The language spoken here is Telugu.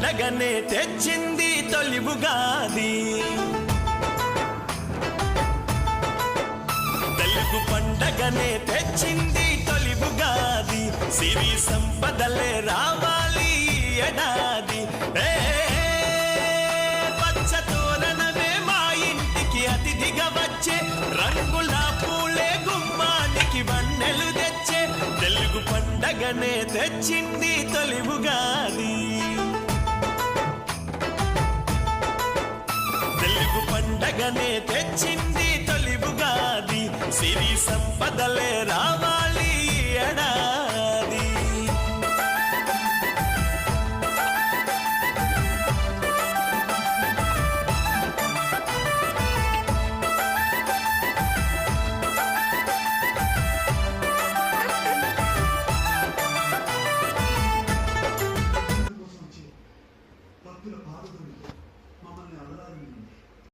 పండగనే తెచ్చింది తొలి ఉగాది. తెలుగు పండగనే తెచ్చింది తొలి ఉగాది. సిరి సంపదలే రావాలి ఏడాది. పచ్చ తోరణమే మా ఇంటికి అతిథిగా వచ్చే, రంగుల పూలే గుమ్మానికి వన్నెలు తెచ్చే, తెలుగు పండగనే తెచ్చింది తొలి ఉగాది. తెలుగు పండగనే తెచ్చింది తొలి ఉగాది. సిరి సంపదలే రావాలి ఏడాది. భక్తుల పాదధూళితో